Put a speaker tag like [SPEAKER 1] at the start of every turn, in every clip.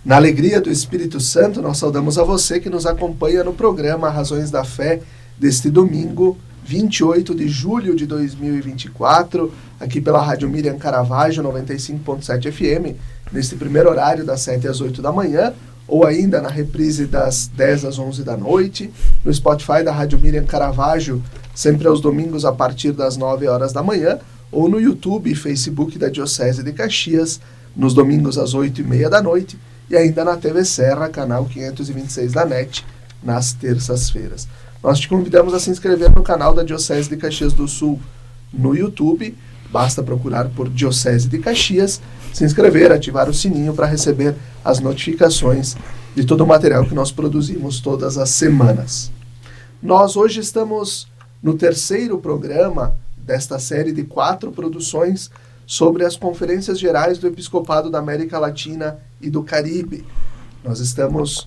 [SPEAKER 1] Na alegria do Espírito Santo, nós saudamos a você que nos acompanha no programa Razões da Fé deste domingo, 28 de julho de 2024, aqui pela Rádio Miriam Caravaggio, 95.7 FM, neste primeiro horário das 7 às 8 da manhã, ou ainda na reprise das 10 às 11 da noite, no Spotify da Rádio Miriam Caravaggio, sempre aos domingos a partir das 9 horas da manhã, ou no YouTube e Facebook da Diocese de Caxias, nos domingos às 8h30 da noite, e ainda na TV Serra, canal 526 da NET, nas terças-feiras. Nós te convidamos a se inscrever no canal da Diocese de Caxias do Sul no YouTube. Basta procurar por Diocese de Caxias, se inscrever, ativar o sininho para receber as notificações de todo o material que nós produzimos todas as semanas. Nós hoje estamos no terceiro programa desta série de 4 produções sobre as Conferências Gerais do Episcopado da América Latina e do Caribe. Nós estamos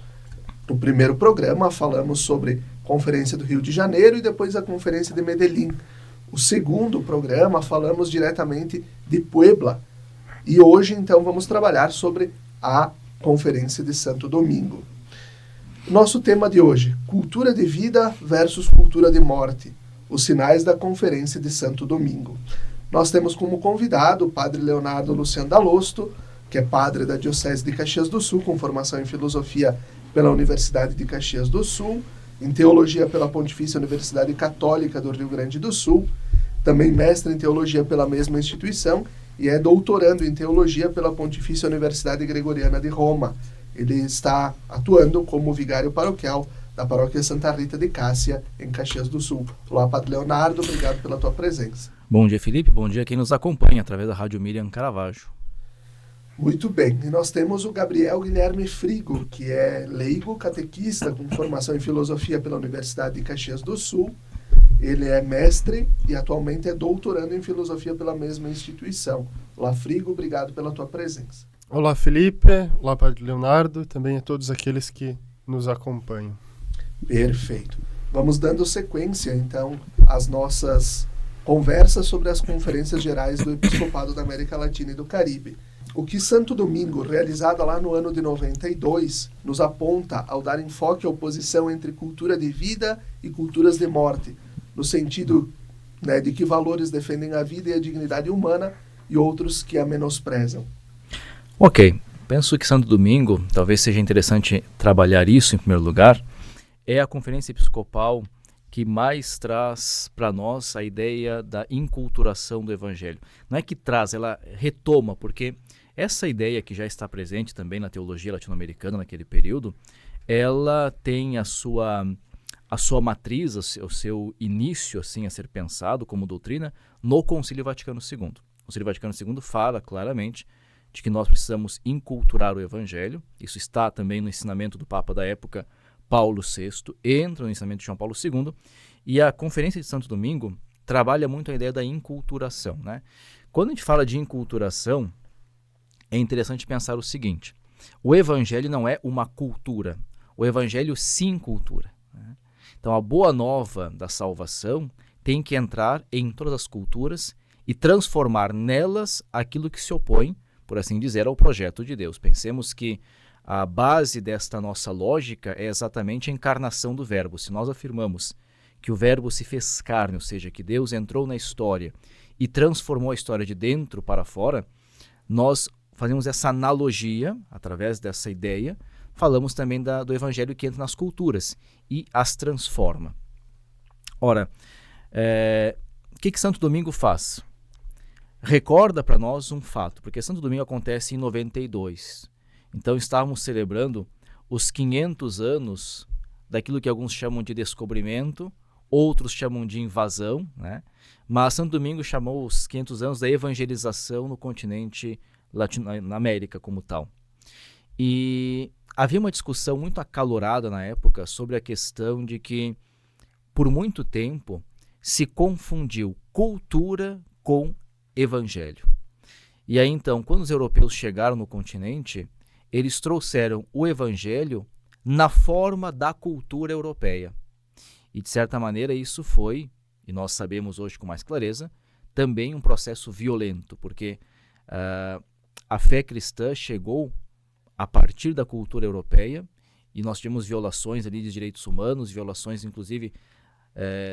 [SPEAKER 1] no primeiro programa, falamos sobre a Conferência do Rio de Janeiro e depois a Conferência de Medellín. O segundo programa, falamos diretamente de Puebla. E hoje, então, vamos trabalhar sobre a Conferência de Santo Domingo. Nosso tema de hoje, cultura de vida versus cultura de morte, os sinais da Conferência de Santo Domingo. Nós temos como convidado o padre Leonardo Luciano Dalosto, que é padre da Diocese de Caxias do Sul, com formação em filosofia pela Universidade de Caxias do Sul, em teologia pela Pontifícia Universidade Católica do Rio Grande do Sul, também mestre em teologia pela mesma instituição e é doutorando em teologia pela Pontifícia Universidade Gregoriana de Roma. Ele está atuando como vigário paroquial da Paróquia Santa Rita de Cássia, em Caxias do Sul. Olá, padre Leonardo, obrigado pela tua presença.
[SPEAKER 2] Bom dia, Felipe. Bom dia a quem nos acompanha através da Rádio Miriam Caravaggio.
[SPEAKER 1] Muito bem. E nós temos o Gabriel Guilherme Frigo, que é leigo, catequista, com formação em filosofia pela Universidade de Caxias do Sul. Ele é mestre e atualmente é doutorando em filosofia pela mesma instituição. Olá, Frigo. Obrigado pela tua presença.
[SPEAKER 3] Olá, Felipe. Olá, padre Leonardo. Também a todos aqueles que nos acompanham.
[SPEAKER 1] Perfeito. Vamos dando sequência, então, às nossas conversas sobre as Conferências Gerais do Episcopado da América Latina e do Caribe. O que Santo Domingo, realizada lá no ano de 92, nos aponta ao dar enfoque à oposição entre cultura de vida e culturas de morte, no sentido, de que valores defendem a vida e a dignidade humana e outros que a menosprezam.
[SPEAKER 2] Ok, penso que Santo Domingo, talvez seja interessante trabalhar isso em primeiro lugar, é a conferência episcopal que mais traz para nós a ideia da inculturação do Evangelho. Não é que traz, ela retoma, porque essa ideia que já está presente também na teologia latino-americana naquele período, ela tem a sua matriz, o seu início assim, a ser pensado como doutrina no Concílio Vaticano II. O Concílio Vaticano II fala claramente de que nós precisamos inculturar o Evangelho. Isso está também no ensinamento do Papa da época, Paulo VI, entra no ensinamento de João Paulo II, e a Conferência de Santo Domingo trabalha muito a ideia da inculturação, né? Quando a gente fala de inculturação, é interessante pensar o seguinte: o Evangelho não é uma cultura, o Evangelho sim cultura, né? Então a boa nova da salvação tem que entrar em todas as culturas e transformar nelas aquilo que se opõe, por assim dizer, ao projeto de Deus. Pensemos que a base desta nossa lógica é exatamente a encarnação do Verbo. Se nós afirmamos que o Verbo se fez carne, ou seja, que Deus entrou na história e transformou a história de dentro para fora, nós fazemos essa analogia, através dessa ideia, falamos também do Evangelho que entra nas culturas e as transforma. Ora, o que Santo Domingo faz? Recorda para nós um fato, porque Santo Domingo acontece em 92. Então estávamos celebrando os 500 anos daquilo que alguns chamam de descobrimento, outros chamam de invasão, né? Mas Santo Domingo chamou os 500 anos da evangelização no continente latino, na América como tal. E havia uma discussão muito acalorada na época sobre a questão de que, por muito tempo, se confundiu cultura com evangelho. E aí então, quando os europeus chegaram no continente, eles trouxeram o evangelho na forma da cultura europeia. E, de certa maneira, isso foi, e nós sabemos hoje com mais clareza, também um processo violento, porque a fé cristã chegou a partir da cultura europeia, e nós tivemos violações ali de direitos humanos, violações, inclusive,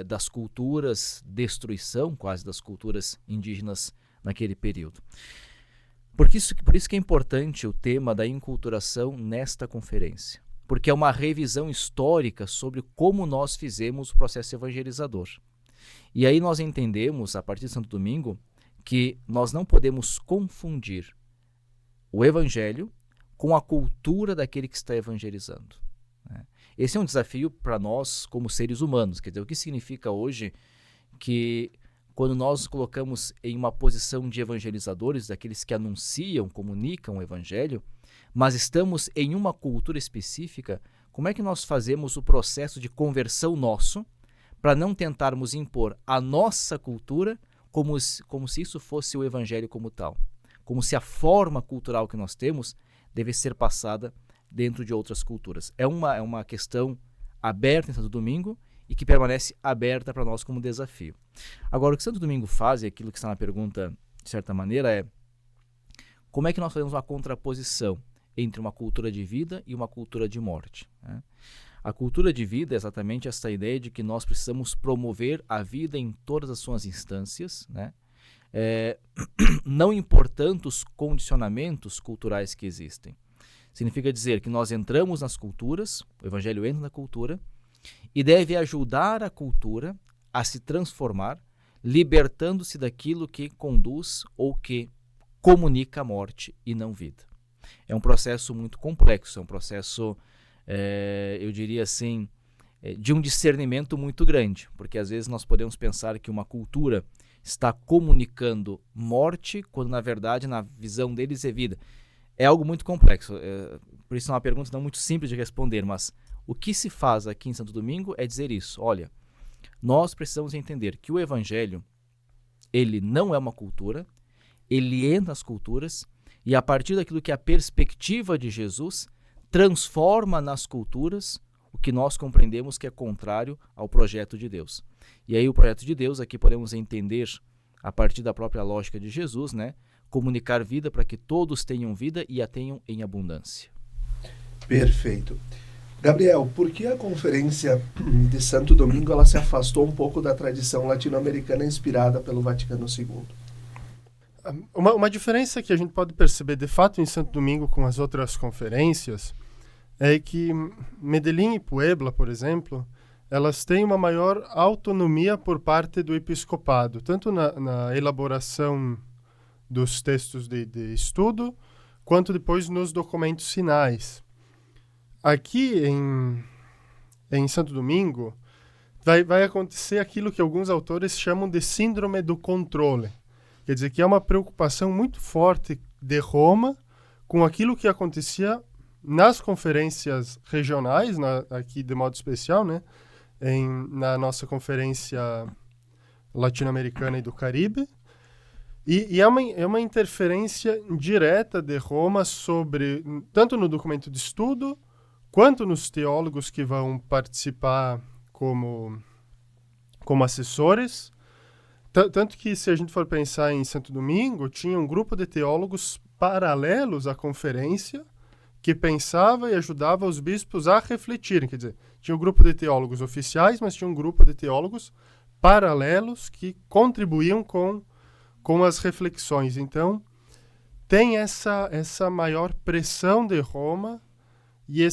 [SPEAKER 2] das culturas, destruição quase das culturas indígenas naquele período. Por isso que é importante o tema da enculturação nesta conferência, porque é uma revisão histórica sobre como nós fizemos o processo evangelizador. E aí nós entendemos, a partir de Santo Domingo, que nós não podemos confundir o evangelho com a cultura daquele que está evangelizando. Esse é um desafio para nós como seres humanos. Quer dizer, o que significa hoje que quando nós nos colocamos em uma posição de evangelizadores, daqueles que anunciam, comunicam o evangelho, mas estamos em uma cultura específica, como é que nós fazemos o processo de conversão nosso para não tentarmos impor a nossa cultura como se isso fosse o evangelho como tal? Como se a forma cultural que nós temos deve ser passada dentro de outras culturas. É uma questão aberta em Santo Domingo e que permanece aberta para nós como desafio. Agora, o que Santo Domingo faz, e aquilo que está na pergunta, de certa maneira, é como é que nós fazemos uma contraposição entre uma cultura de vida e uma cultura de morte, né? A cultura de vida é exatamente essa ideia de que nós precisamos promover a vida em todas as suas instâncias, né? Não importando os condicionamentos culturais que existem. Significa dizer que nós entramos nas culturas, o evangelho entra na cultura, e deve ajudar a cultura a se transformar, libertando-se daquilo que conduz ou que comunica a morte e não vida. É um processo muito complexo, é um processo, eu diria assim, de um discernimento muito grande, porque às vezes nós podemos pensar que uma cultura está comunicando morte, quando na verdade, na visão deles, é vida. É algo muito complexo, por isso é uma pergunta não muito simples de responder, mas o que se faz aqui em Santo Domingo é dizer isso: olha, nós precisamos entender que o evangelho, ele não é uma cultura, ele entra nas culturas, e a partir daquilo que é a perspectiva de Jesus, transforma nas culturas o que nós compreendemos que é contrário ao projeto de Deus. E aí o projeto de Deus, aqui podemos entender a partir da própria lógica de Jesus, né? Comunicar vida para que todos tenham vida e a tenham em abundância.
[SPEAKER 1] Perfeito. Gabriel, por que a Conferência de Santo Domingo ela se afastou um pouco da tradição latino-americana inspirada pelo Vaticano II?
[SPEAKER 3] Uma diferença que a gente pode perceber de fato em Santo Domingo com as outras conferências é que Medellín e Puebla, por exemplo, elas têm uma maior autonomia por parte do episcopado, tanto na elaboração dos textos de estudo, quanto depois nos documentos finais. Aqui em Santo Domingo vai acontecer aquilo que alguns autores chamam de síndrome do controle. Quer dizer, que é uma preocupação muito forte de Roma com aquilo que acontecia nas conferências regionais, aqui de modo especial, né? Na nossa conferência latino-americana e do Caribe. E é uma interferência direta de Roma sobre, tanto no documento de estudo, quanto nos teólogos que vão participar como assessores. Tanto que, se a gente for pensar em Santo Domingo, tinha um grupo de teólogos paralelos à conferência que pensava e ajudava os bispos a refletirem. Quer dizer, tinha um grupo de teólogos oficiais, mas tinha um grupo de teólogos paralelos que contribuíam com as reflexões. Então, tem essa maior pressão de Roma e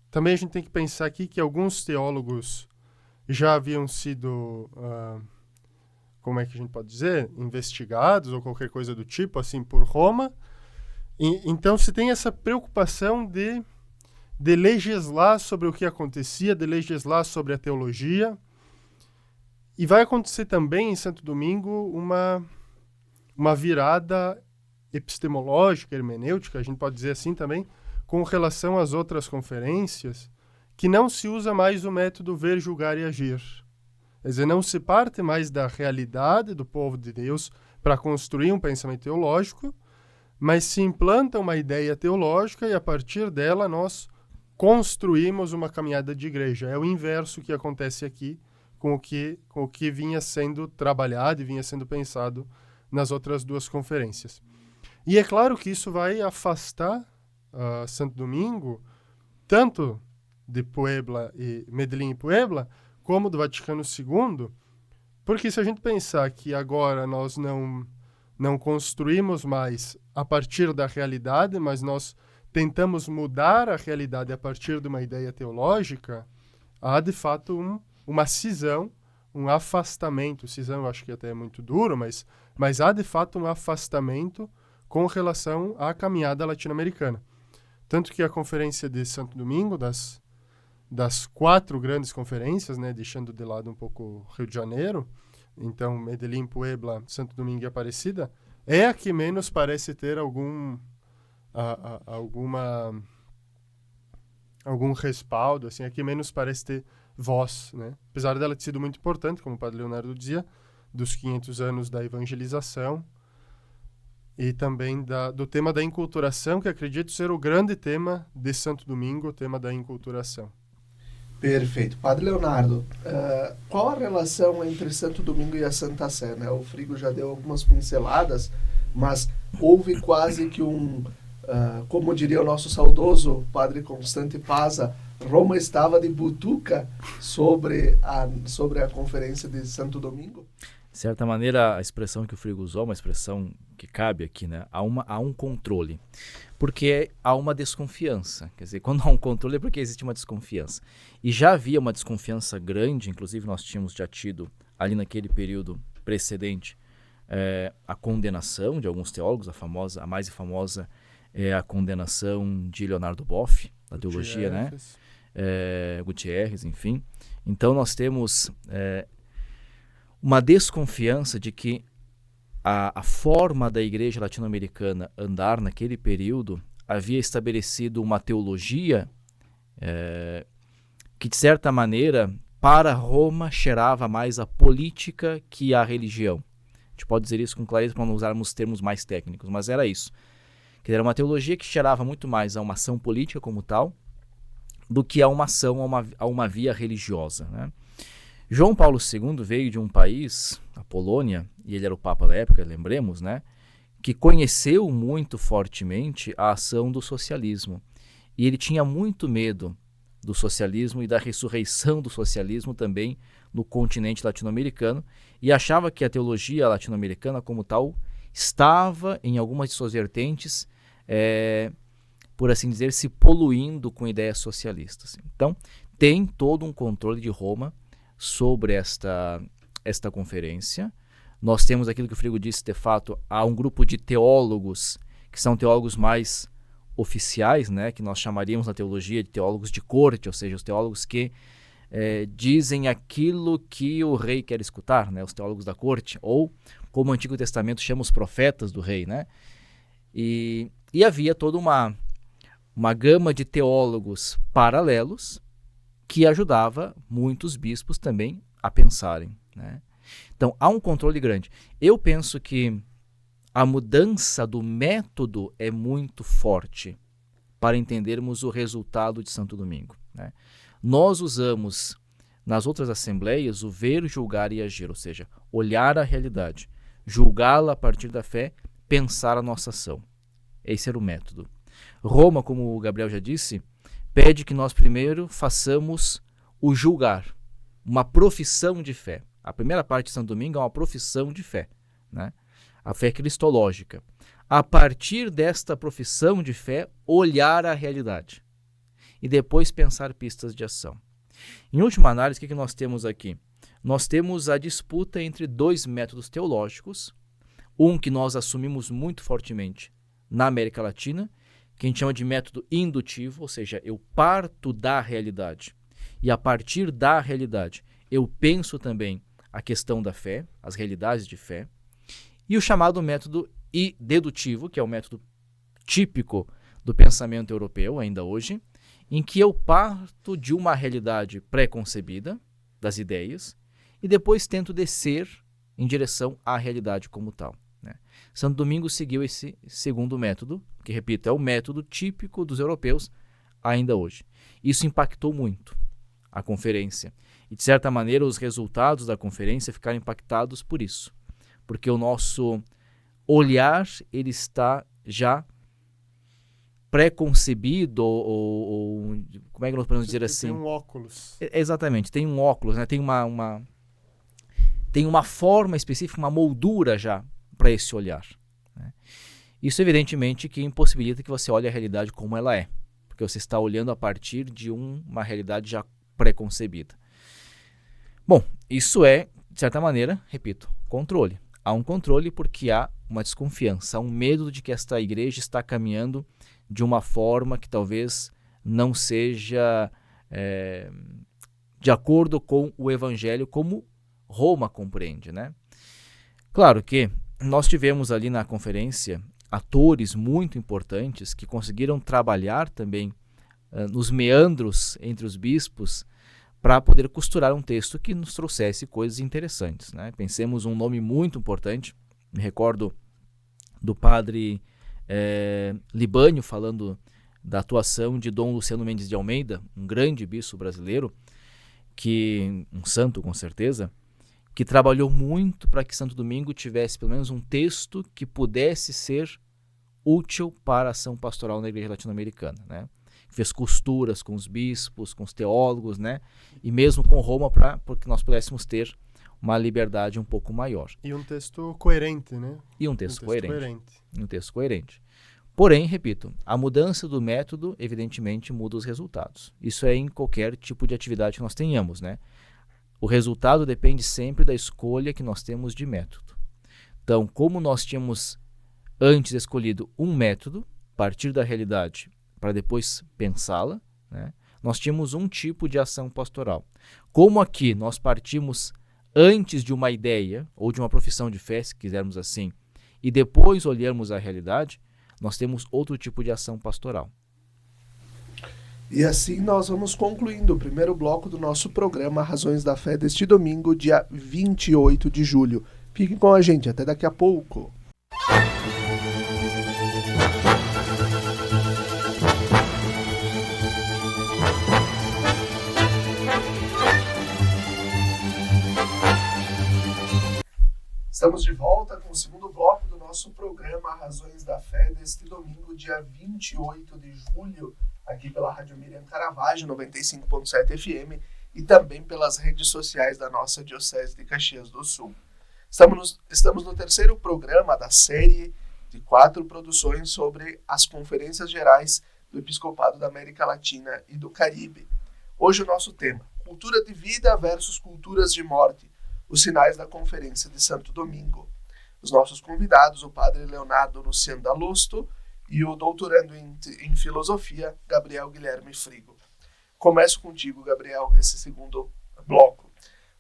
[SPEAKER 3] também a gente tem que pensar aqui que alguns teólogos já haviam sido, como é que a gente pode dizer, investigados ou qualquer coisa do tipo, assim, por Roma. Então, se tem essa preocupação de legislar sobre o que acontecia, de legislar sobre a teologia. E vai acontecer também em Santo Domingo uma virada epistemológica, hermenêutica, a gente pode dizer assim também, com relação às outras conferências, que não se usa mais o método ver, julgar e agir. Quer dizer, não se parte mais da realidade do povo de Deus para construir um pensamento teológico, mas se implanta uma ideia teológica e, a partir dela, nós construímos uma caminhada de igreja. É o inverso que acontece aqui com o que vinha sendo trabalhado e vinha sendo pensado nas outras duas conferências. E é claro que isso vai afastar Santo Domingo, tanto de Puebla e Medellín e Puebla, como do Vaticano II, porque se a gente pensar que agora nós não construímos mais a partir da realidade, mas nós tentamos mudar a realidade a partir de uma ideia teológica, há de fato uma cisão, um afastamento. Cisão eu acho que até é muito duro, mas há de fato um afastamento com relação à caminhada latino-americana. Tanto que a conferência de Santo Domingo, das 4 grandes conferências, né, deixando de lado um pouco Rio de Janeiro, então Medellín, Puebla, Santo Domingo e Aparecida, é a que menos parece ter algum respaldo, assim, a que menos parece ter voz, né? Apesar dela ter sido muito importante, como o Padre Leonardo dizia, dos 500 anos da evangelização e também do tema da enculturação, que acredito ser o grande tema de Santo Domingo, o tema da enculturação.
[SPEAKER 1] Perfeito. Padre Leonardo, qual a relação entre Santo Domingo e a Santa Sé, né? O Frigo já deu algumas pinceladas, mas houve quase que como diria o nosso saudoso Padre Constante Paza, Roma estava de butuca sobre a conferência de Santo Domingo?
[SPEAKER 2] De certa maneira, a expressão que o Frigo usou é uma expressão que cabe aqui, né? Há um controle, porque há uma desconfiança. Quer dizer, quando há um controle é porque existe uma desconfiança. E já havia uma desconfiança grande, inclusive nós tínhamos já tido, ali naquele período precedente, a condenação de alguns teólogos, a mais famosa é a condenação de Leonardo Boff, da teologia, né? Gutierrez, enfim. Então nós temos uma desconfiança de que a forma da igreja latino-americana andar naquele período havia estabelecido uma teologia que, de certa maneira, para Roma cheirava mais a política que a religião. A gente pode dizer isso com clareza para não usarmos termos mais técnicos, mas era isso. Que era uma teologia que cheirava muito mais a uma ação política como tal do que a uma ação, a uma via religiosa, né? João Paulo II veio de um país, a Polônia, e ele era o Papa da época, lembremos, né, que conheceu muito fortemente a ação do socialismo. E ele tinha muito medo do socialismo e da ressurreição do socialismo também no continente latino-americano, e achava que a teologia latino-americana como tal estava, em algumas de suas vertentes, por assim dizer, se poluindo com ideias socialistas. Então, tem todo um controle de Roma sobre esta conferência. Nós temos aquilo que o Frigo disse, de fato, há um grupo de teólogos, que são teólogos mais oficiais, né, que nós chamaríamos na teologia de teólogos de corte, ou seja, os teólogos que dizem aquilo que o rei quer escutar, né, os teólogos da corte, ou como o Antigo Testamento chama os profetas do rei, né? E havia toda uma gama de teólogos paralelos que ajudava muitos bispos também a pensarem, né? Então, há um controle grande. Eu penso que a mudança do método é muito forte para entendermos o resultado de Santo Domingo, né? Nós usamos, nas outras assembleias, o ver, julgar e agir, ou seja, olhar a realidade, julgá-la a partir da fé, pensar a nossa ação. Esse era o método. Roma, como o Gabriel já disse, pede que nós primeiro façamos o julgar, uma profissão de fé. A primeira parte de Santo Domingo é uma profissão de fé, né? A fé cristológica. A partir desta profissão de fé, olhar a realidade e depois pensar pistas de ação. Em última análise, o que nós temos aqui? Nós temos a disputa entre dois métodos teológicos, um que nós assumimos muito fortemente na América Latina, que a gente chama de método indutivo, ou seja, eu parto da realidade e a partir da realidade eu penso também a questão da fé, as realidades de fé, e o chamado método dedutivo, que é o método típico do pensamento europeu ainda hoje, em que eu parto de uma realidade pré-concebida, das ideias, e depois tento descer em direção à realidade como tal, né? Santo Domingo seguiu esse segundo método, que, repito, é o método típico dos europeus ainda hoje. Isso impactou muito a conferência. E, de certa maneira, os resultados da conferência ficaram impactados por isso. Porque o nosso olhar, ele está já pré-concebido, ou como é que nós podemos dizer assim?
[SPEAKER 3] Tem um óculos.
[SPEAKER 2] Exatamente, tem um óculos, né? Tem uma forma específica, uma moldura já para esse olhar, né? Isso, evidentemente, que impossibilita que você olhe a realidade como ela é, porque você está olhando a partir de uma realidade já pré-concebida. Bom, isso é, de certa maneira, repito, controle. Há um controle porque há uma desconfiança, há um medo de que esta igreja está caminhando de uma forma que talvez não seja de acordo com o evangelho como Roma compreende, né? Claro que nós tivemos ali na conferência atores muito importantes que conseguiram trabalhar também nos meandros entre os bispos para poder costurar um texto que nos trouxesse coisas interessantes, né? Pensemos um nome muito importante, me recordo do padre Libânio falando da atuação de Dom Luciano Mendes de Almeida, um grande bispo brasileiro, um santo com certeza, que trabalhou muito para que Santo Domingo tivesse pelo menos um texto que pudesse ser útil para a ação pastoral na igreja latino-americana, né? Fez costuras com os bispos, com os teólogos, né? E mesmo com Roma, para que nós pudéssemos ter uma liberdade um pouco maior.
[SPEAKER 3] E um texto coerente, né?
[SPEAKER 2] E um texto coerente. Porém, repito, a mudança do método, evidentemente, muda os resultados. Isso é em qualquer tipo de atividade que nós tenhamos, né? O resultado depende sempre da escolha que nós temos de método. Então, como nós tínhamos antes escolhido um método, a partir da realidade, para depois pensá-la, né? Nós tínhamos um tipo de ação pastoral. Como aqui nós partimos antes de uma ideia, ou de uma profissão de fé, se quisermos assim, e depois olharmos a realidade, nós temos outro tipo de ação pastoral.
[SPEAKER 1] E assim nós vamos concluindo o primeiro bloco do nosso programa Razões da Fé deste domingo, dia 28 de julho. Fiquem com a gente, até daqui a pouco. Estamos de volta com o segundo bloco do nosso programa Razões da Fé deste domingo, dia 28 de julho, aqui pela Rádio Miriam Caravaggio, 95.7 FM, e também pelas redes sociais da nossa Diocese de Caxias do Sul. Estamos no terceiro programa da série de 4 produções sobre as conferências gerais do Episcopado da América Latina e do Caribe. Hoje o nosso tema, cultura de vida versus culturas de morte, os sinais da Conferência de Santo Domingo. Os nossos convidados, o padre Leonardo Luciano D'Alosto e o doutorando em filosofia, Gabriel Guilherme Frigo. Começo contigo, Gabriel, esse segundo bloco.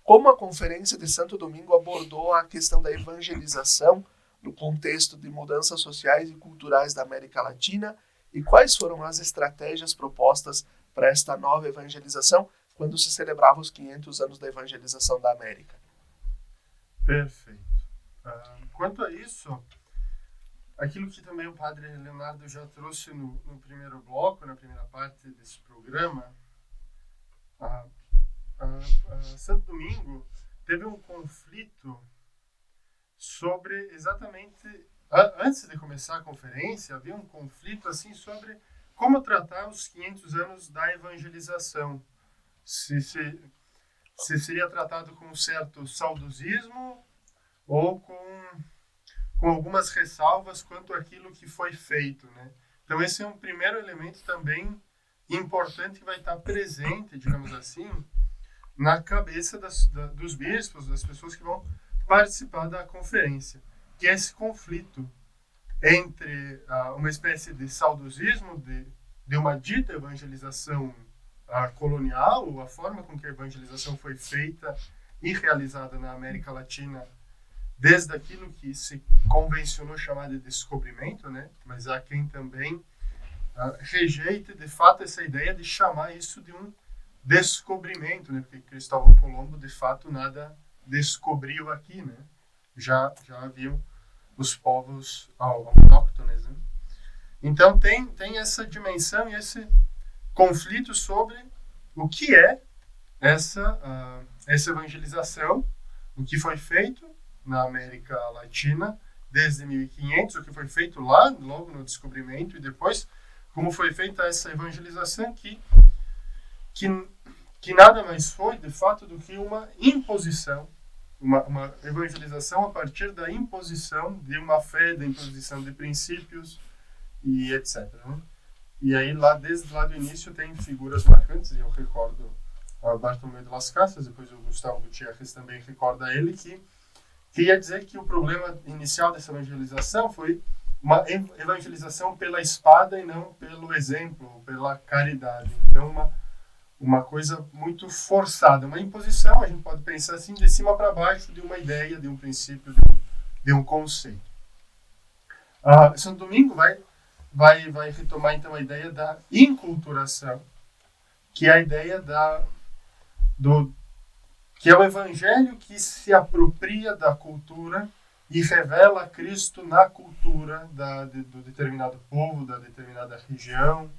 [SPEAKER 1] Como a Conferência de Santo Domingo abordou a questão da evangelização no contexto de mudanças sociais e culturais da América Latina e quais foram as estratégias propostas para esta nova evangelização quando se celebrava os 500 anos da evangelização da América?
[SPEAKER 3] Perfeito. Quanto a isso, aquilo que também o padre Leonardo já trouxe no primeiro bloco, na primeira parte desse programa, Santo Domingo teve um conflito sobre exatamente, antes de começar a conferência, havia um conflito assim sobre como tratar os 500 anos da evangelização. Se seria tratado com um certo saudosismo ou com algumas ressalvas quanto àquilo que foi feito, né? Então esse é um primeiro elemento também importante que vai estar presente, digamos assim, na cabeça dos bispos, das pessoas que vão participar da conferência, que é esse conflito entre uma espécie de saudosismo de uma dita evangelização colonial, a forma com que a evangelização foi feita e realizada na América Latina, desde aquilo que se convencionou chamar de descobrimento, né? Mas há quem também rejeite de fato essa ideia de chamar isso de um descobrimento, né? Porque Cristóvão Colombo de fato nada descobriu aqui, né? Já haviam os povos autóctones, né? Então tem essa dimensão e esse conflitos sobre o que é essa evangelização, o que foi feito na América Latina desde 1500, o que foi feito lá, logo no descobrimento, e depois como foi feita essa evangelização que nada mais foi, de fato, do que uma imposição, uma evangelização a partir da imposição de uma fé, da imposição de princípios e etc. Né? E aí, desde lá do início, tem figuras marcantes, e eu recordo Bartolomé de las Casas, depois o Gustavo Gutierrez também recorda ele, que queria dizer que o problema inicial dessa evangelização foi uma evangelização pela espada e não pelo exemplo, pela caridade. Então, uma coisa muito forçada, uma imposição, a gente pode pensar assim, de cima para baixo, de uma ideia, de um princípio, de um conceito. Santo Domingo vai retomar então a ideia da inculturação, que é a ideia que é o evangelho que se apropria da cultura e revela Cristo na cultura do determinado povo, da determinada região,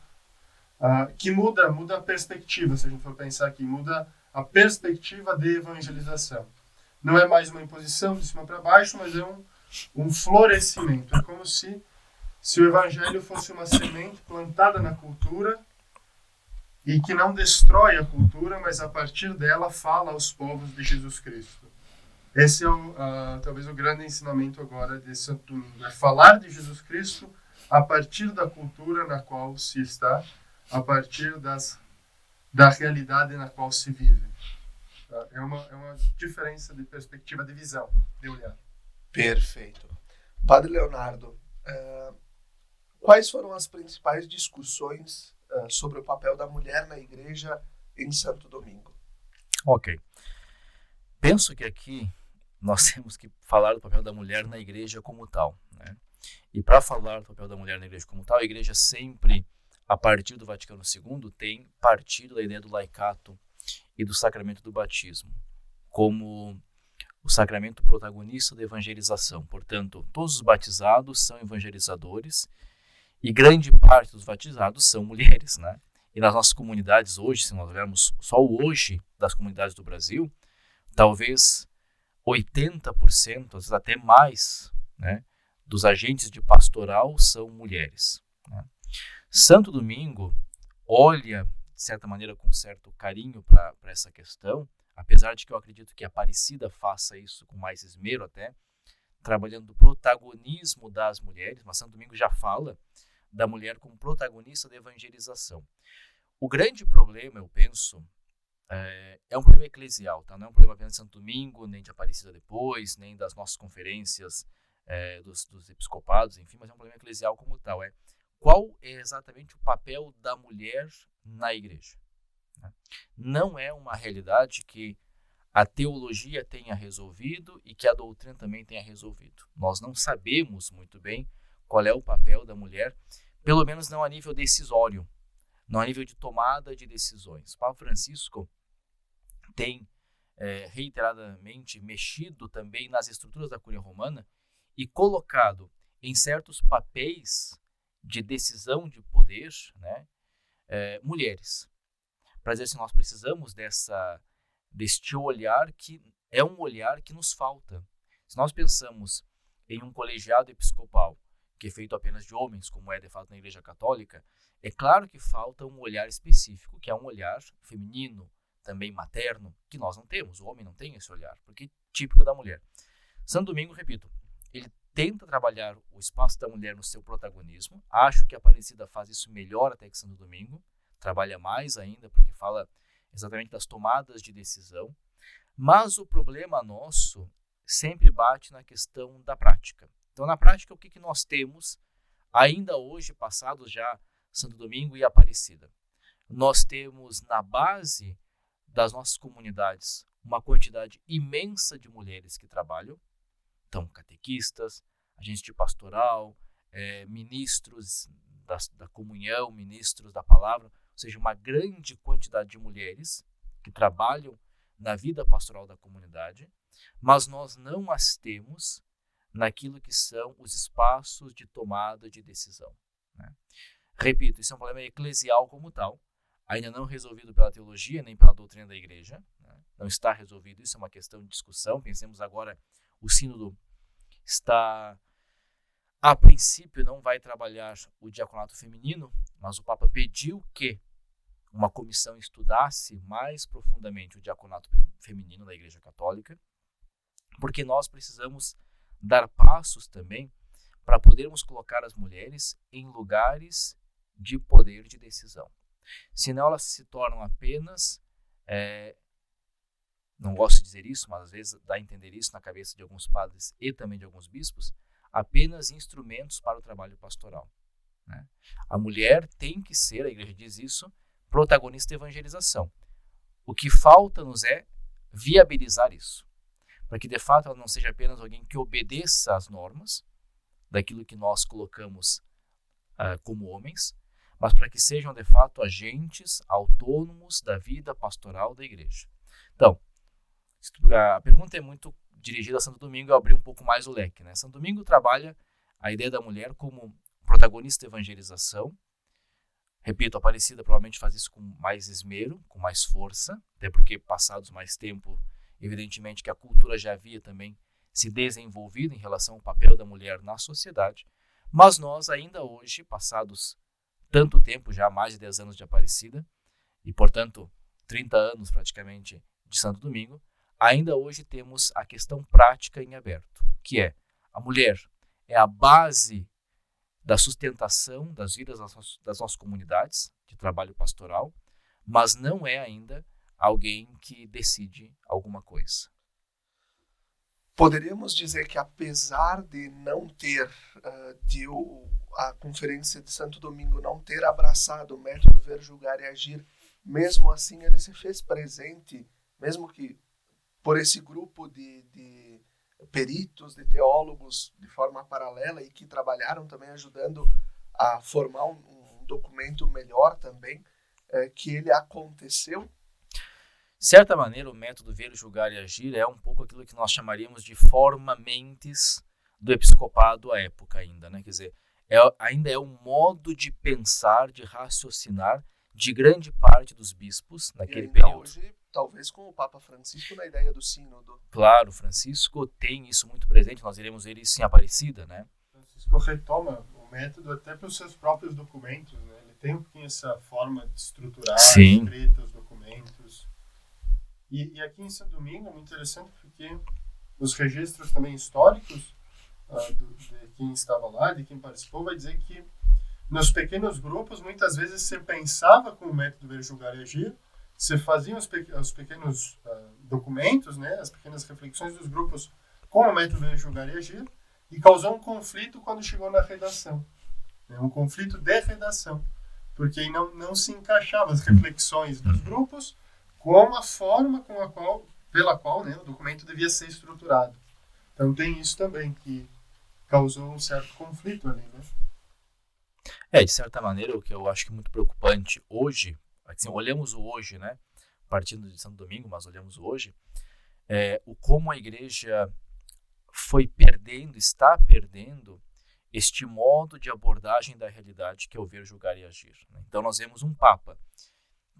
[SPEAKER 3] que muda a perspectiva, se a gente for pensar aqui, muda a perspectiva de evangelização. Não é mais uma imposição de cima para baixo, mas é um florescimento. É como se o evangelho fosse uma semente plantada na cultura e que não destrói a cultura, mas a partir dela fala aos povos de Jesus Cristo. Esse é talvez o grande ensinamento agora de Santo Domingo, é falar de Jesus Cristo a partir da cultura na qual se está, a partir da realidade na qual se vive. É uma diferença de perspectiva, de visão, de olhar.
[SPEAKER 1] Perfeito. Padre Leonardo, quais foram as principais discussões sobre o papel da mulher na igreja em Santo Domingo?
[SPEAKER 2] Ok. Penso que aqui nós temos que falar do papel da mulher na igreja como tal, né? E para falar do papel da mulher na igreja como tal, a igreja sempre, a partir do Vaticano II, tem partido da ideia do laicato e do sacramento do batismo como o sacramento protagonista da evangelização. Portanto, todos os batizados são evangelizadores e grande parte dos batizados são mulheres, né? E nas nossas comunidades hoje, se nós olharmos só o hoje das comunidades do Brasil, talvez 80%, às vezes até mais, né, dos agentes de pastoral são mulheres, né? Santo Domingo olha, de certa maneira, com certo carinho para essa questão, apesar de que eu acredito que a Aparecida faça isso com mais esmero até, trabalhando o protagonismo das mulheres, mas Santo Domingo já fala da mulher como protagonista da evangelização. O grande problema, eu penso, é um problema eclesial, tá? Não é um problema apenas de Santo Domingo, nem de Aparecida depois, nem das nossas conferências dos episcopados, enfim, mas é um problema eclesial como tal. Qual é exatamente o papel da mulher na igreja? Não é uma realidade que a teologia tenha resolvido e que a doutrina também tenha resolvido. Nós não sabemos muito bem qual é o papel da mulher, pelo menos não a nível decisório, não a nível de tomada de decisões. O Papa Francisco tem reiteradamente mexido também nas estruturas da Cúria Romana e colocado em certos papéis de decisão de poder, né, mulheres. Para dizer assim, nós precisamos deste olhar que é um olhar que nos falta. Se nós pensamos em um colegiado episcopal que é feito apenas de homens, como é de fato na Igreja Católica, é claro que falta um olhar específico, que é um olhar feminino, também materno, que nós não temos. O homem não tem esse olhar, porque é típico da mulher. Santo Domingo, repito, ele tenta trabalhar o espaço da mulher no seu protagonismo. Acho que a Aparecida faz isso melhor até que Santo Domingo, trabalha mais ainda, porque fala exatamente das tomadas de decisão. Mas o problema nosso sempre bate na questão da prática. Então, na prática, o que nós temos, ainda hoje, passados já Santo Domingo e Aparecida? Nós temos na base das nossas comunidades uma quantidade imensa de mulheres que trabalham, então catequistas, agentes de pastoral, ministros da comunhão, ministros da palavra, ou seja, uma grande quantidade de mulheres que trabalham na vida pastoral da comunidade, mas nós não as temos naquilo que são os espaços de tomada de decisão, né? Repito, isso é um problema eclesial como tal. ainda não resolvido pela teologia nem pela doutrina da igreja, né? Não está resolvido, isso é uma questão de discussão. Pensemos agora, o sínodo está, a princípio, não vai trabalhar o diaconato feminino, mas o Papa pediu que uma comissão estudasse mais profundamente o diaconato feminino da Igreja Católica, porque nós precisamos dar passos também para podermos colocar as mulheres em lugares de poder de decisão. Senão elas se tornam apenas, não gosto de dizer isso, mas às vezes dá a entender isso na cabeça de alguns padres e também de alguns bispos, apenas instrumentos para o trabalho pastoral, né? A mulher tem que ser, a igreja diz isso, protagonista da evangelização. O que falta-nos é viabilizar isso, para que de fato ela não seja apenas alguém que obedeça às normas daquilo que nós colocamos como homens, mas para que sejam de fato agentes autônomos da vida pastoral da igreja. Então, a pergunta é muito dirigida a Santo Domingo, eu abri um pouco mais o leque, né? Santo Domingo trabalha a ideia da mulher como protagonista da evangelização. Repito, a Aparecida provavelmente faz isso com mais esmero, com mais força, até porque passados mais tempo, evidentemente que a cultura já havia também se desenvolvido em relação ao papel da mulher na sociedade, mas nós ainda hoje, passados tanto tempo, já mais de 10 anos de Aparecida, e portanto 30 anos praticamente de Santo Domingo, ainda hoje temos a questão prática em aberto, que é a mulher é a base da sustentação das vidas das nossas comunidades de trabalho pastoral, mas não é ainda alguém que decide alguma coisa.
[SPEAKER 1] Poderíamos dizer que apesar de não ter, a Conferência de Santo Domingo não ter abraçado o método Ver, Julgar e Agir, mesmo assim ele se fez presente, mesmo que por esse grupo de peritos, de teólogos de forma paralela e que trabalharam também ajudando a formar um documento melhor também, que ele aconteceu?
[SPEAKER 2] De certa maneira, o método Ver, Julgar e Agir é um pouco aquilo que nós chamaríamos de forma mentis do episcopado à época ainda, né? Quer dizer, ainda é um modo de pensar, de raciocinar de grande parte dos bispos naquele período.
[SPEAKER 1] Hoje, talvez com o Papa Francisco na ideia do sínodo.
[SPEAKER 2] Claro, Francisco tem isso muito presente, nós iremos ver isso em Aparecida, né?
[SPEAKER 3] Francisco retoma o método até pelos seus próprios documentos, né? Ele tem um pouquinho essa forma de estruturar, escrita, os documentos. E aqui em Santo Domingo é muito interessante porque os registros também históricos de quem estava lá, de quem participou, vai dizer que nos pequenos grupos, muitas vezes você pensava com o método Ver, Julgar e Agir, você fazia os pequenos documentos, né, as pequenas reflexões dos grupos com o método Ver, Julgar e Agir, e causou um conflito quando chegou na redação. Né, um conflito de redação, porque aí não se encaixavam as reflexões dos grupos com a forma pela qual, né, o documento devia ser estruturado. Então tem isso também, que causou um certo conflito ali, né?
[SPEAKER 2] De certa maneira, o que eu acho que é muito preocupante hoje, assim, olhamos o hoje, né, partindo de Santo Domingo, mas olhamos o hoje, como a igreja está perdendo este modo de abordagem da realidade que é o Ver, Julgar e Agir, né? Então nós vemos um Papa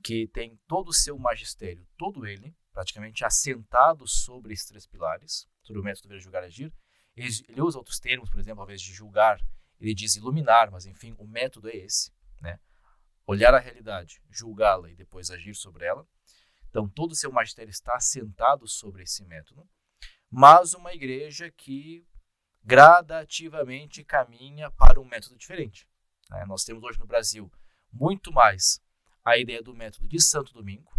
[SPEAKER 2] que tem todo o seu magistério, todo ele, praticamente assentado sobre esses 3 pilares, sobre o método Ver, Julgar e Agir. Ele usa outros termos, por exemplo, ao invés de julgar, ele diz iluminar, mas enfim, o método é esse, né? Olhar a realidade, julgá-la e depois agir sobre ela. Então, todo o seu magistério está assentado sobre esse método, mas uma igreja que gradativamente caminha para um método diferente, né? Nós temos hoje no Brasil muito mais a ideia do método de Santo Domingo,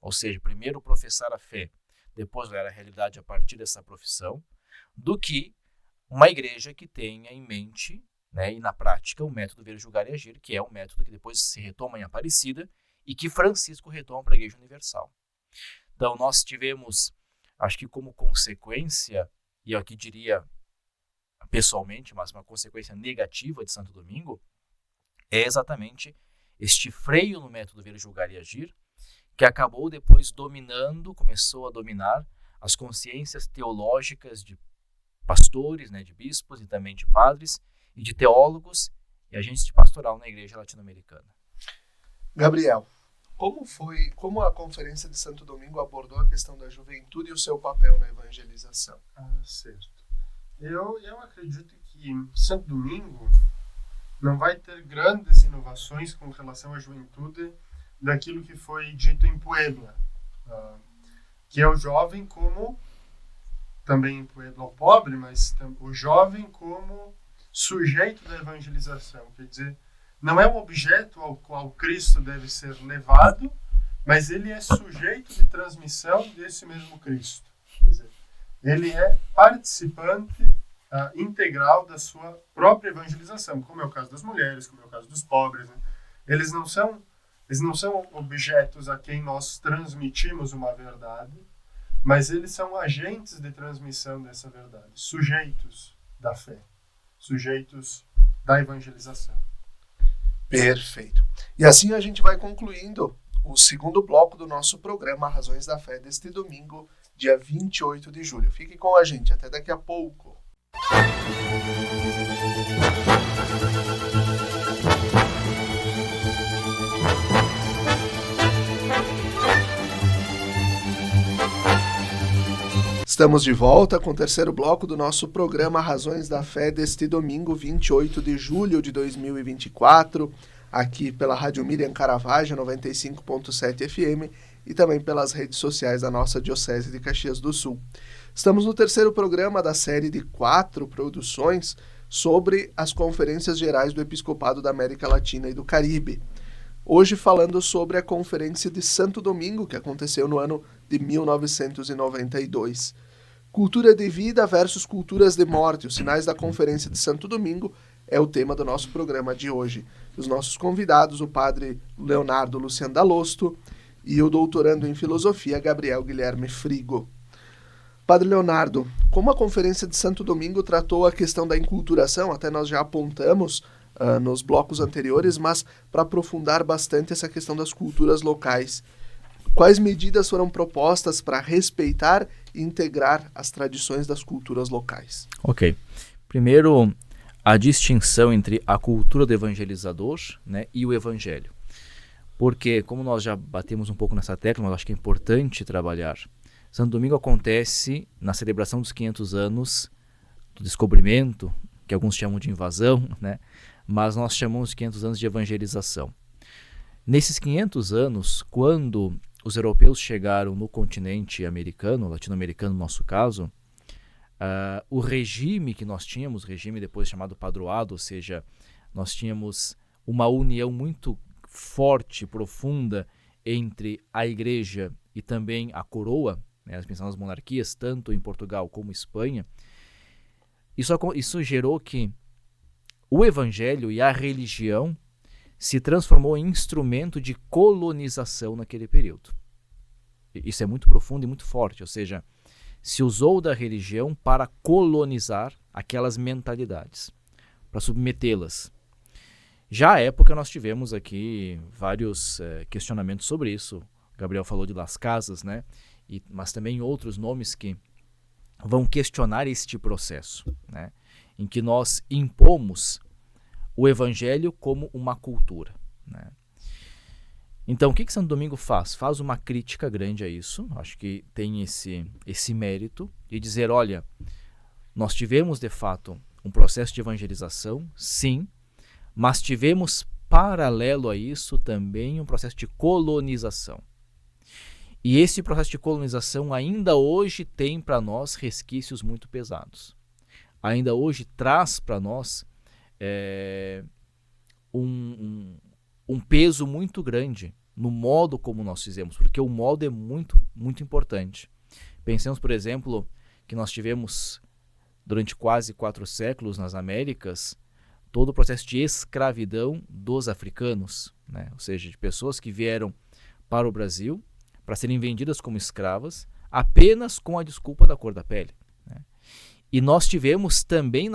[SPEAKER 2] ou seja, primeiro professar a fé, depois olhar a realidade a partir dessa profissão, do que uma igreja que tenha em mente, né, e na prática o método Ver, Julgar e Agir, que é um método que depois se retoma em Aparecida e que Francisco retoma para a Igreja Universal. Então nós tivemos, acho que como consequência, e eu aqui diria pessoalmente, mas uma consequência negativa de Santo Domingo, é exatamente este freio no método Ver, Julgar e Agir, que acabou depois começou a dominar as consciências teológicas de pastores, né, de bispos e também de padres e de teólogos e agentes de pastoral na igreja latino-americana.
[SPEAKER 1] Gabriel, Como a Conferência de Santo Domingo abordou a questão da juventude e o seu papel na evangelização?
[SPEAKER 3] Certo. Eu acredito que Santo Domingo não vai ter grandes inovações com relação à juventude daquilo que foi dito em Puebla, que é o jovem como, também em Puebla o pobre, mas o jovem como sujeito da evangelização, quer dizer, não é um objeto ao qual Cristo deve ser levado, mas ele é sujeito de transmissão desse mesmo Cristo. Quer dizer, ele é participante integral da sua própria evangelização, como é o caso das mulheres, como é o caso dos pobres. Né? Eles não são objetos a quem nós transmitimos uma verdade, mas eles são agentes de transmissão dessa verdade, sujeitos da fé, sujeitos da evangelização.
[SPEAKER 1] Perfeito. E assim a gente vai concluindo o segundo bloco do nosso programa Razões da Fé deste domingo, dia 28 de julho. Fique com a gente, até daqui a pouco. Estamos de volta com o terceiro bloco do nosso programa Razões da Fé deste domingo, 28 de julho de 2024, aqui pela Rádio Miriam Caravaggio 95.7 FM e também pelas redes sociais da nossa Diocese de Caxias do Sul. Estamos no terceiro programa da série de 4 produções sobre as Conferências Gerais do Episcopado da América Latina e do Caribe. Hoje falando sobre a Conferência de Santo Domingo, que aconteceu no ano de 1992. Cultura de vida versus culturas de morte. Os sinais da Conferência de Santo Domingo é o tema do nosso programa de hoje. Os nossos convidados, o padre Leonardo Lucian Dalosto e o doutorando em filosofia, Gabriel Guilherme Frigo. Padre Leonardo, como a Conferência de Santo Domingo tratou a questão da enculturação, até nós já apontamos nos blocos anteriores, mas para aprofundar bastante essa questão das culturas locais, quais medidas foram propostas para respeitar e integrar as tradições das culturas locais?
[SPEAKER 2] Ok. Primeiro, a distinção entre a cultura do evangelizador, né, e o evangelho. Porque, como nós já batemos um pouco nessa tecla, mas acho que é importante trabalhar. Santo Domingo acontece na celebração dos 500 anos do descobrimento, que alguns chamam de invasão, né, mas nós chamamos de 500 anos de evangelização. Nesses 500 anos, quando os europeus chegaram no continente americano, latino-americano no nosso caso, o regime que nós tínhamos, regime depois chamado padroado, ou seja, nós tínhamos uma união muito forte, profunda entre a igreja e também a coroa, né, pensando nas monarquias, tanto em Portugal como em Espanha. Isso gerou que o evangelho e a religião se transformou em instrumento de colonização naquele período. Isso é muito profundo e muito forte, ou seja, se usou da religião para colonizar aquelas mentalidades, para submetê-las. Já à época nós tivemos aqui vários questionamentos sobre isso. O Gabriel falou de Las Casas, né? Mas também outros nomes que vão questionar este processo, né? Em que nós impomos o evangelho como uma cultura, né? Então, o que Santo Domingo faz? Faz uma crítica grande a isso. Acho que tem esse mérito de dizer, olha, nós tivemos de fato um processo de evangelização, sim, mas tivemos paralelo a isso também um processo de colonização. E esse processo de colonização ainda hoje tem para nós resquícios muito pesados. Ainda hoje traz para nós um peso muito grande no modo como nós fizemos, porque o modo é muito, muito importante. Pensemos, por exemplo, que nós tivemos durante quase 4 séculos nas Américas todo o processo de escravidão dos africanos, né? Ou seja, de pessoas que vieram para o Brasil para serem vendidas como escravas apenas com a desculpa da cor da pele, né? E nós tivemos também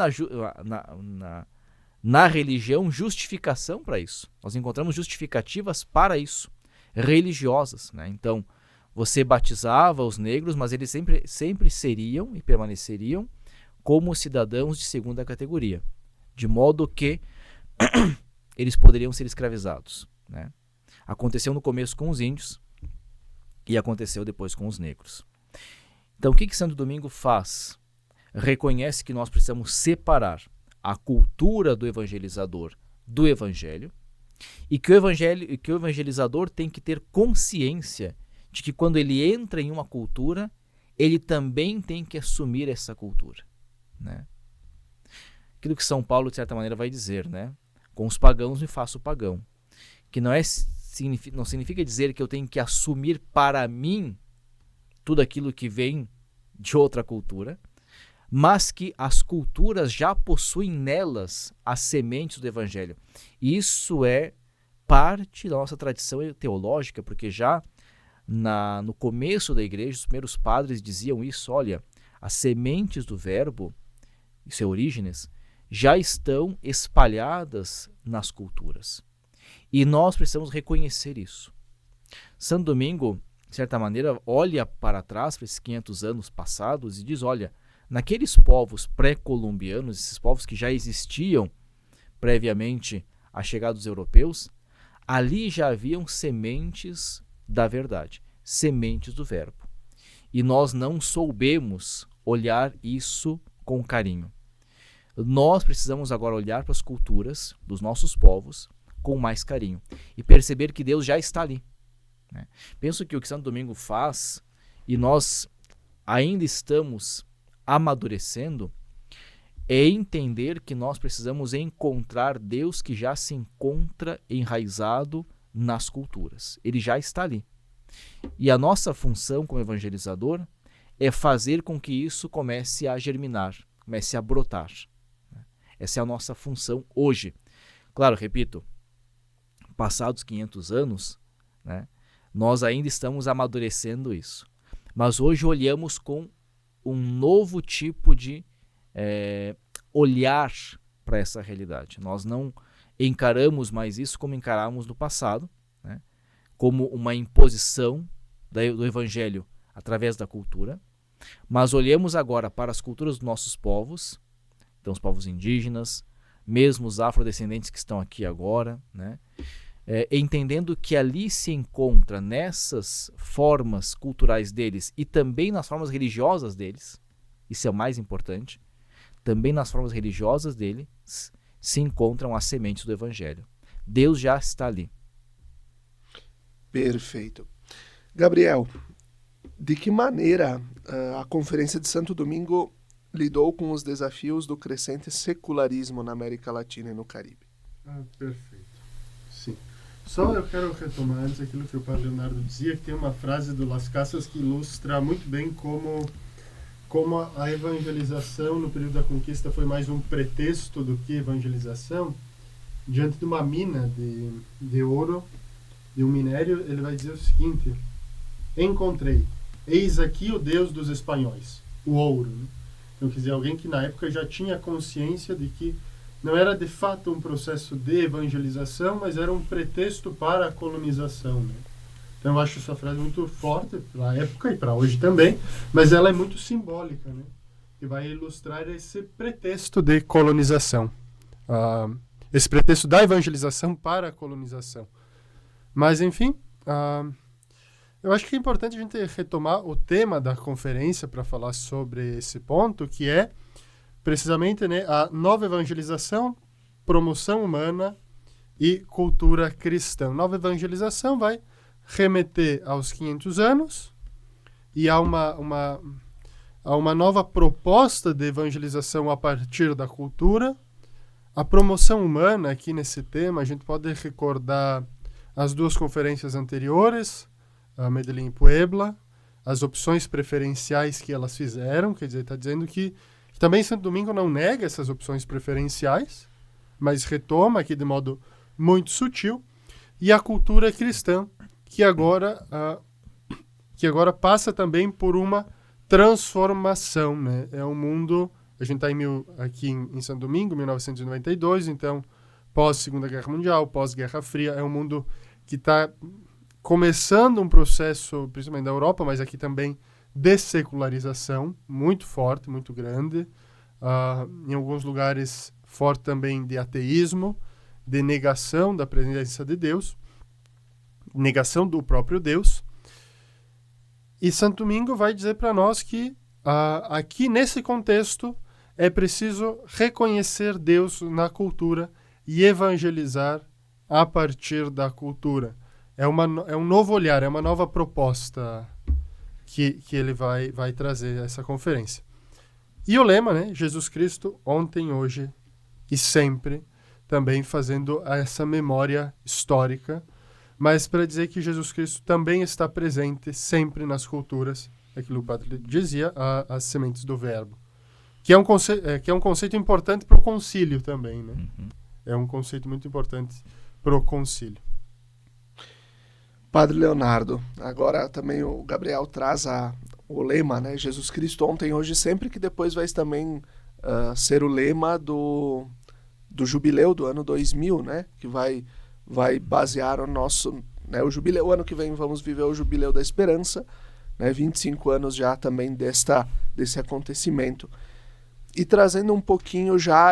[SPEAKER 2] na religião justificação para isso. Nós encontramos justificativas para isso, religiosas, né? Então, você batizava os negros, mas eles sempre seriam e permaneceriam como cidadãos de segunda categoria, de modo que eles poderiam ser escravizados, né? Aconteceu no começo com os índios e aconteceu depois com os negros. Então, o que Santo Domingo faz? Reconhece que nós precisamos separar a cultura do evangelizador do evangelho e que o evangelizador tem que ter consciência de que quando ele entra em uma cultura, ele também tem que assumir essa cultura, né? Aquilo que São Paulo, de certa maneira, vai dizer, né? Com os pagãos me faço pagão. Que não significa dizer que eu tenho que assumir para mim tudo aquilo que vem de outra cultura, mas que as culturas já possuem nelas as sementes do evangelho. E isso é parte da nossa tradição teológica, porque já no começo da igreja, os primeiros padres diziam isso: olha, as sementes do verbo, isso é Orígenes, já estão espalhadas nas culturas. E nós precisamos reconhecer isso. Santo Domingo, de certa maneira, olha para trás, para esses 500 anos passados, e diz, olha, naqueles povos pré-colombianos, esses povos que já existiam previamente à chegada dos europeus, ali já haviam sementes da verdade, sementes do verbo. E nós não soubemos olhar isso com carinho. Nós precisamos agora olhar para as culturas dos nossos povos com mais carinho e perceber que Deus já está ali, né? Penso que o que Santo Domingo faz, e nós ainda estamos amadurecendo, é entender que nós precisamos encontrar Deus que já se encontra enraizado nas culturas. Ele já está ali. E a nossa função como evangelizador é fazer com que isso comece a germinar, comece a brotar. Essa é a nossa função hoje. Claro, repito, passados 500 anos, né, nós ainda estamos amadurecendo isso. Mas hoje olhamos com um novo tipo de olhar para essa realidade. Nós não encaramos mais isso como encaramos no passado, né, como uma imposição do evangelho através da cultura, mas olhamos agora para as culturas dos nossos povos, então os povos indígenas, mesmo os afrodescendentes que estão aqui agora, né, entendendo que ali se encontra nessas formas culturais deles e também nas formas religiosas deles, isso é o mais importante, também nas formas religiosas deles se encontram as sementes do evangelho. Deus já está ali.
[SPEAKER 1] Perfeito. Gabriel, de que maneira a Conferência de Santo Domingo lidou com os desafios do crescente secularismo na América Latina e no Caribe?
[SPEAKER 3] Perfeito. Sim. Só eu quero retomar antes aquilo que o padre Leonardo dizia, que tem uma frase do Las Casas que ilustra muito bem como a evangelização no período da conquista foi mais um pretexto do que evangelização. Diante de uma mina de ouro, de um minério, ele vai dizer o seguinte: encontrei, eis aqui o Deus dos espanhóis, o ouro, né? Então, quer dizer, alguém que na época já tinha consciência de que não era de fato um processo de evangelização, mas era um pretexto para a colonização, né? Então eu acho essa frase muito forte para a época e para hoje também, mas ela é muito simbólica, né? E vai ilustrar esse pretexto de colonização, esse pretexto da evangelização para a colonização. Mas, enfim, eu acho que é importante a gente retomar o tema da conferência para falar sobre esse ponto, que é precisamente, né, a nova evangelização, promoção humana e cultura cristã. Nova evangelização vai remeter aos 500 anos e a uma nova proposta de evangelização a partir da cultura. A promoção humana, aqui nesse tema, a gente pode recordar as duas conferências anteriores, a Medellín e Puebla, as opções preferenciais que elas fizeram, quer dizer, está dizendo que também Santo Domingo não nega essas opções preferenciais, mas retoma aqui de modo muito sutil, e a cultura cristã, que agora passa também por uma transformação, né? É um mundo, a gente está aqui em Santo Domingo, 1992, então pós-Segunda Guerra Mundial, pós-Guerra Fria, é um mundo que está começando um processo, principalmente na Europa, mas aqui também, de secularização muito forte, muito grande. Em alguns lugares, forte também de ateísmo, de negação da presença de Deus. negação do próprio Deus. E Santo Domingo vai dizer para nós que aqui nesse contexto é preciso reconhecer Deus na cultura e evangelizar a partir da cultura. É um novo olhar, é uma nova proposta que ele vai trazer essa conferência. E o lema, né? Jesus Cristo, ontem, hoje e sempre, também fazendo essa memória histórica, mas para dizer que Jesus Cristo também está presente sempre nas culturas, aquilo que o padre dizia, as sementes do verbo. Que é um conceito importante para o concílio também, né?
[SPEAKER 2] Uhum.
[SPEAKER 3] É um conceito muito importante para o concílio.
[SPEAKER 1] Padre Leonardo, agora também o Gabriel traz o lema, né? Jesus Cristo ontem, hoje, sempre, que depois vai também ser o lema do jubileu do ano 2000, né? Que vai basear o nosso, né? O jubileu, o ano que vem vamos viver o Jubileu da Esperança, né? 25 anos já também desse acontecimento. E trazendo um pouquinho já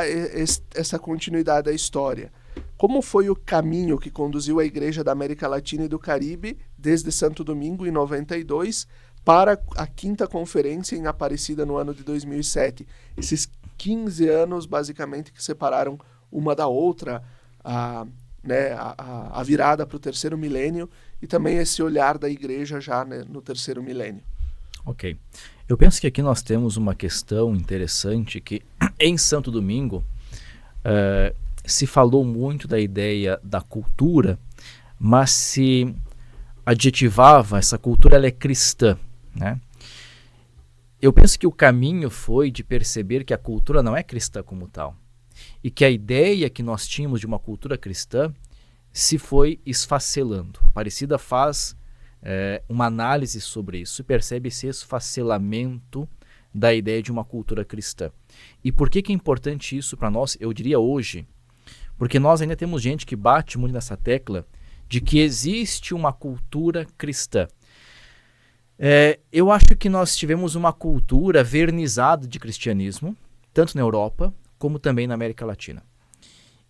[SPEAKER 1] essa continuidade da história. Como foi o caminho que conduziu a Igreja da América Latina e do Caribe, desde Santo Domingo, em 92, para a quinta conferência em Aparecida, no ano de 2007? Esses 15 anos, basicamente, que separaram uma da outra, a virada para o terceiro milênio, e também esse olhar da Igreja já, né, no terceiro milênio.
[SPEAKER 2] Ok. Eu penso que aqui nós temos uma questão interessante que, em Santo Domingo, se falou muito da ideia da cultura, mas se adjetivava, essa cultura ela é cristã, né? Eu penso que o caminho foi de perceber que a cultura não é cristã como tal, e que a ideia que nós tínhamos de uma cultura cristã se foi esfacelando. A Aparecida faz uma análise sobre isso e percebe esse esfacelamento da ideia de uma cultura cristã. E por que é importante isso para nós? Eu diria hoje, porque nós ainda temos gente que bate muito nessa tecla de que existe uma cultura cristã. Eu acho que nós tivemos uma cultura vernizada de cristianismo, tanto na Europa como também na América Latina.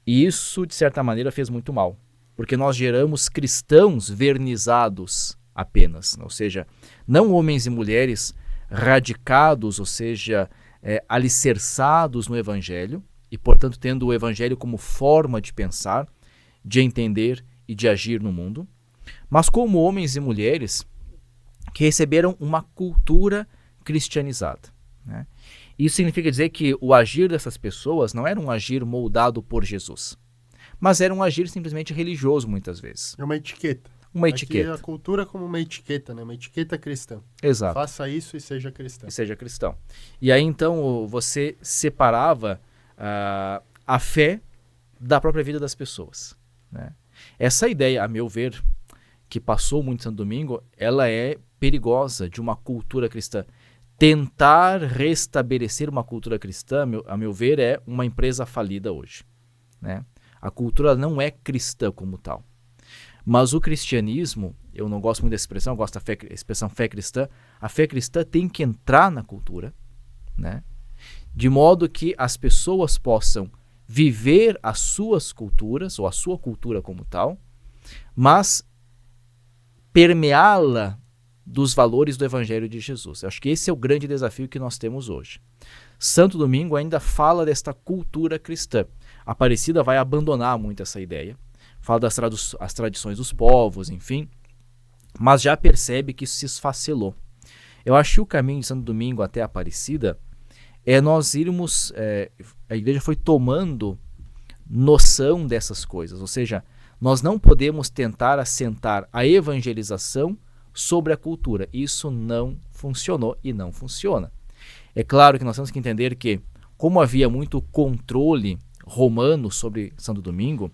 [SPEAKER 2] E isso, de certa maneira, fez muito mal, porque nós geramos cristãos vernizados apenas, ou seja, não homens e mulheres radicados, ou seja, alicerçados no Evangelho, e, portanto, tendo o Evangelho como forma de pensar, de entender e de agir no mundo, mas como homens e mulheres que receberam uma cultura cristianizada, né? Isso significa dizer que o agir dessas pessoas não era um agir moldado por Jesus, mas era um agir simplesmente religioso, muitas vezes.
[SPEAKER 3] É uma etiqueta.
[SPEAKER 2] Uma
[SPEAKER 3] Aqui
[SPEAKER 2] etiqueta.
[SPEAKER 3] a cultura como uma etiqueta, né? Uma etiqueta cristã.
[SPEAKER 2] Exato.
[SPEAKER 3] Faça isso e seja cristão.
[SPEAKER 2] E seja cristão. E aí, então, você separava a fé da própria vida das pessoas, né? Essa ideia, a meu ver, que passou muito em Santo Domingo, ela é perigosa, de uma cultura cristã. Tentar restabelecer uma cultura cristã, a meu ver, é uma empresa falida hoje, né? A cultura não é cristã como tal. Mas o cristianismo, eu não gosto muito dessa expressão, eu gosto da expressão fé cristã. A fé cristã tem que entrar na cultura, né? De modo que as pessoas possam viver as suas culturas, ou a sua cultura como tal, mas permeá-la dos valores do Evangelho de Jesus. Eu acho que esse é o grande desafio que nós temos hoje. Santo Domingo ainda fala desta cultura cristã. A Aparecida vai abandonar muito essa ideia, fala das as tradições dos povos, enfim, mas já percebe que isso se esfacelou. Eu acho que o caminho de Santo Domingo até a Aparecida é nós irmos... a igreja foi tomando noção dessas coisas, ou seja, nós não podemos tentar assentar a evangelização sobre a cultura. Isso não funcionou e não funciona. É claro que nós temos que entender que, como havia muito controle romano sobre Santo Domingo,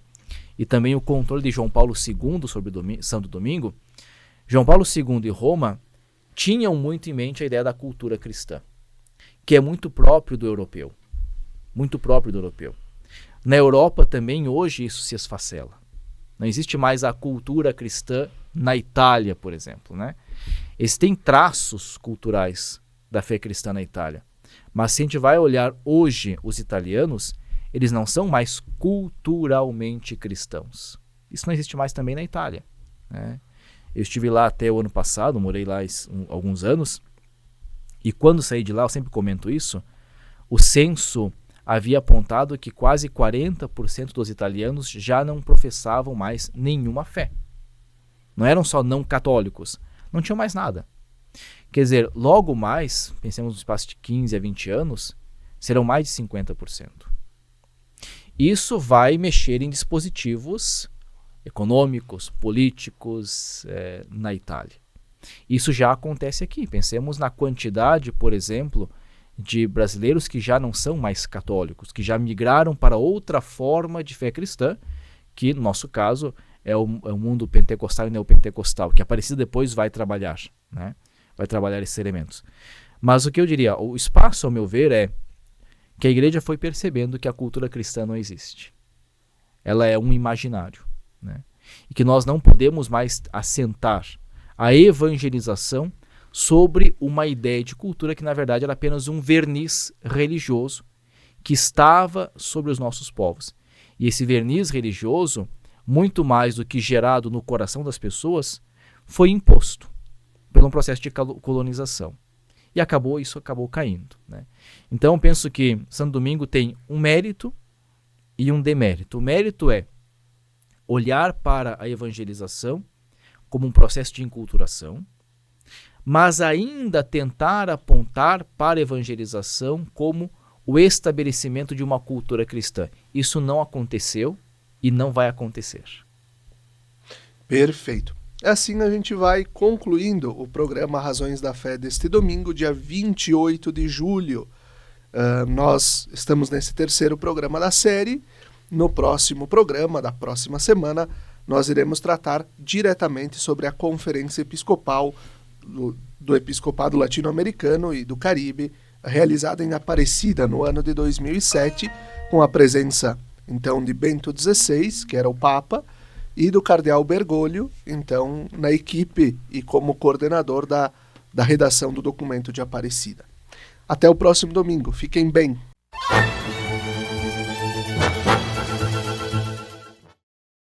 [SPEAKER 2] e também o controle de João Paulo II sobre Santo Domingo, João Paulo II e Roma tinham muito em mente a ideia da cultura cristã, que é muito próprio do europeu. Muito próprio do europeu. Na Europa também hoje isso se esfacela. Não existe mais a cultura cristã na Itália, por exemplo, né? Existem traços culturais da fé cristã na Itália. Mas se a gente vai olhar hoje os italianos, eles não são mais culturalmente cristãos. Isso não existe mais também na Itália, né? Eu estive lá até o ano passado, morei lá alguns anos, e quando saí de lá, eu sempre comento isso, o censo havia apontado que quase 40% dos italianos já não professavam mais nenhuma fé. Não eram só não católicos, não tinham mais nada. Quer dizer, logo mais, pensemos no espaço de 15 a 20 anos, serão mais de 50%. Isso vai mexer em dispositivos econômicos, políticos na Itália. Isso já acontece aqui. Pensemos na quantidade, por exemplo, de brasileiros que já não são mais católicos, que já migraram para outra forma de fé cristã, que no nosso caso é o mundo pentecostal e neopentecostal, que a Aparecida depois vai trabalhar, né? Vai trabalhar esses elementos. Mas o que eu diria, o espaço, ao meu ver, é que a igreja foi percebendo que a cultura cristã não existe. Ela é um imaginário, né? E que nós não podemos mais assentar a evangelização sobre uma ideia de cultura que, na verdade, era apenas um verniz religioso que estava sobre os nossos povos. E esse verniz religioso, muito mais do que gerado no coração das pessoas, foi imposto por um processo de colonização. E isso acabou caindo, né? Então, penso que Santo Domingo tem um mérito e um demérito. O mérito é olhar para a evangelização como um processo de enculturação, mas ainda tentar apontar para a evangelização como o estabelecimento de uma cultura cristã. Isso não aconteceu e não vai acontecer.
[SPEAKER 1] Perfeito. Assim a gente vai concluindo o programa Razões da Fé deste domingo, dia 28 de julho. Nós estamos nesse terceiro programa da série. No próximo programa, da próxima semana, nós iremos tratar diretamente sobre a Conferência Episcopal do Episcopado Latino-Americano e do Caribe, realizada em Aparecida no ano de 2007, com a presença, então, de Bento XVI, que era o Papa, e do Cardeal Bergoglio, então, na equipe e como coordenador da redação do documento de Aparecida. Até o próximo domingo. Fiquem bem.